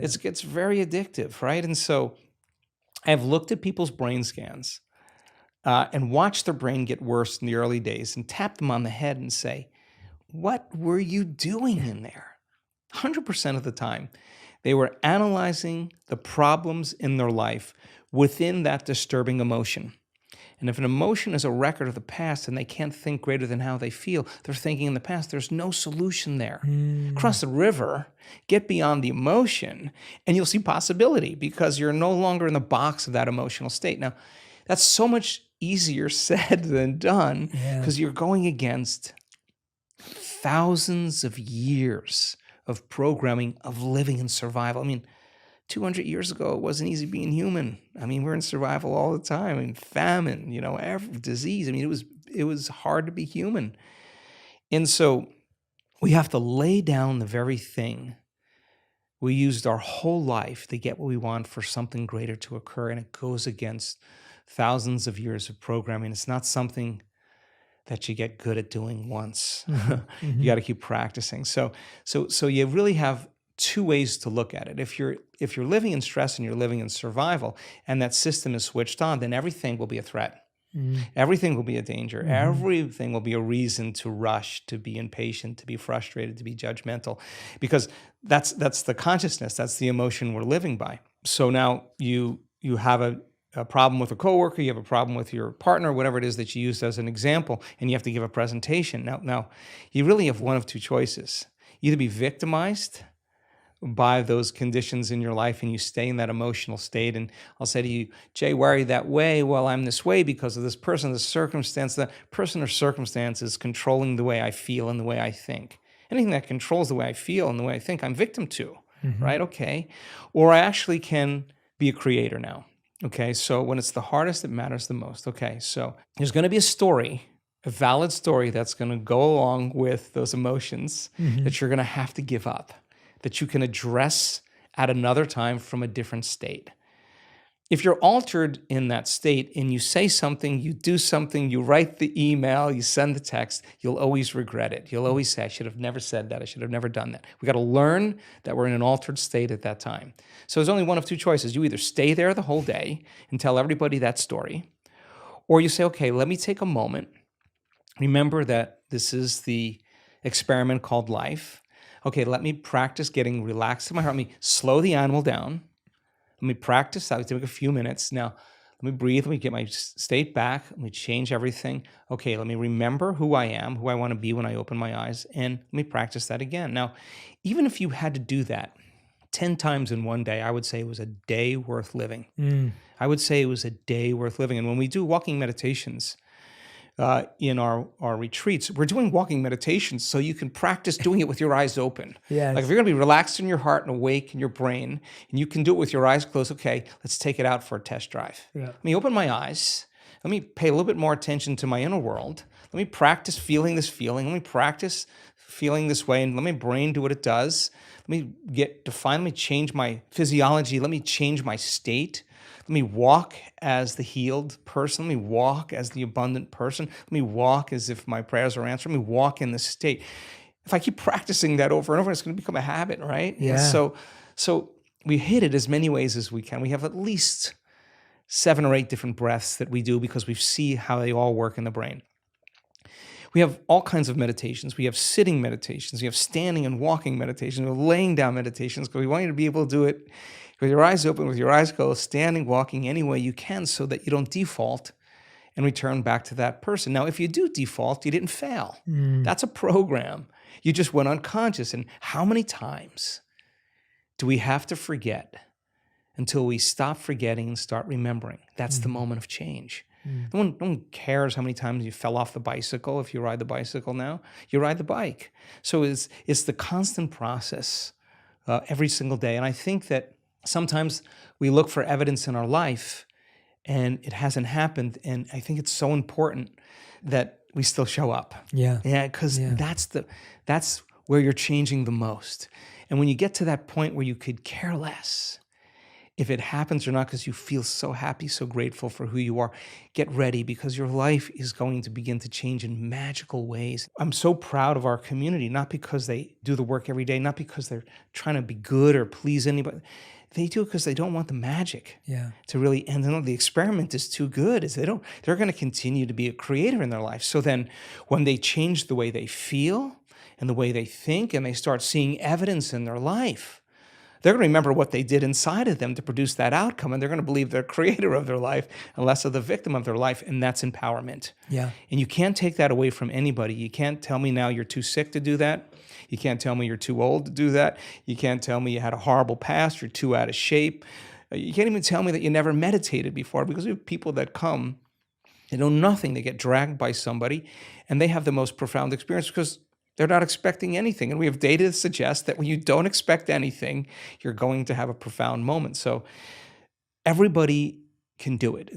It gets very addictive, right? And so I've looked at people's brain scans and watched their brain get worse in the early days and tap them on the head and say, what were you doing in there? 100% of the time, they were analyzing the problems in their life within that disturbing emotion. And if an emotion is a record of the past and they can't think greater than how they feel, they're thinking in the past, there's no solution there. Cross the river, get beyond the emotion, and you'll see possibility because you're no longer in the box of that emotional state. Now, that's so much easier said than done because you're going against thousands of years of programming, of living in survival. I mean, 200 years ago, it wasn't easy being human. I mean, we're in survival all the time. I mean, famine, every disease. I mean, it was hard to be human. And so we have to lay down the very thing we used our whole life to get what we want for something greater to occur. And it goes against thousands of years of programming. It's not something that you get good at doing once. You got to keep practicing. So you really have two ways to look at it. If you're living in stress and you're living in survival and that system is switched on, then everything will be a threat. Everything will be a danger. Everything will be a reason to rush, to be impatient, to be frustrated, to be judgmental, because that's the consciousness, that's the emotion we're living by. So now you have a problem with a coworker, you have a problem with your partner, whatever it is that you used as an example, and you have to give a presentation. Now you really have one of two choices. Either be victimized by those conditions in your life and you stay in that emotional state. And I'll say to you, Jay, why are you that way? Well, I'm this way because of this person, this circumstance. That person or circumstance is controlling the way I feel and the way I think. Anything that controls the way I feel and the way I think, I'm victim to, right? Okay. Or I actually can be a creator now. Okay. So when it's the hardest, it matters the most. Okay. So there's going to be a story, a valid story that's going to go along with those emotions that you're going to have to give up, that you can address at another time from a different state. If you're altered in that state and you say something, you do something, you write the email, you send the text, you'll always regret it. You'll always say, I should have never said that. I should have never done that. We got to learn that we're in an altered state at that time. So there's only one of two choices. You either stay there the whole day and tell everybody that story, or you say, okay, let me take a moment. Remember that this is the experiment called life. Okay, let me practice getting relaxed in my heart. Let me slow the animal down. Let me practice. I'll take a few minutes. Now, let me breathe. Let me get my state back. Let me change everything. Okay, let me remember who I am, who I want to be when I open my eyes, and let me practice that again. Now, even if you had to do that 10 times in one day, I would say it was a day worth living. I would say it was a day worth living. And when we do walking meditations, in our retreats, we're doing walking meditations so you can practice doing it with your eyes open. Like if you're going to be relaxed in your heart and awake in your brain, and you can do it with your eyes closed, okay, let's take it out for a test drive. Let me open my eyes. Let me pay a little bit more attention to my inner world. Let me practice feeling this feeling. Let me practice feeling this way, and let my brain do what it does. Let me let me change my physiology. Let me change my state. Let me walk as the healed person. Let me walk as the abundant person. Let me walk as if my prayers are answered. Let me walk in this state. If I keep practicing that over and over, it's going to become a habit, right? Yeah. And so we hit it as many ways as we can. We have at least 7 or 8 different breaths that we do because we see how they all work in the brain. We have all kinds of meditations. We have sitting meditations. We have standing and walking meditations. We have laying down meditations because we want you to be able to do it with your eyes open, with your eyes closed, standing, walking, any way you can so that you don't default and return back to that person. Now, if you do default, you didn't fail. That's a program. You just went unconscious. And how many times do we have to forget until we stop forgetting and start remembering? That's the moment of change. No one cares how many times you fell off the bicycle. If you ride the bicycle now, you ride the bike. So it's the constant process every single day. And I think that sometimes we look for evidence in our life and it hasn't happened. And I think it's so important that we still show up. Yeah. Because that's where you're changing the most. And when you get to that point where you could care less, if it happens or not because you feel so happy, so grateful for who you are, get ready because your life is going to begin to change in magical ways. I'm so proud of our community, not because they do the work every day, not because they're trying to be good or please anybody. They do it because they don't want the magic Yeah. to really end. No, the experiment is too good. Is they're going to continue to be a creator in their life. So then when they change the way they feel and the way they think, and they start seeing evidence in their life, they're going to remember what they did inside of them to produce that outcome, and they're going to believe they're creator of their life and less of the victim of their life, and that's empowerment. Yeah. And you can't take that away from anybody. You can't tell me now you're too sick to do that. You can't tell me you're too old to do that. You can't tell me you had a horrible past, you're too out of shape. You can't even tell me that you never meditated before, because we have people that come, they know nothing, they get dragged by somebody, and they have the most profound experience because they're not expecting anything. And we have data that suggests that when you don't expect anything, you're going to have a profound moment. So everybody can do it.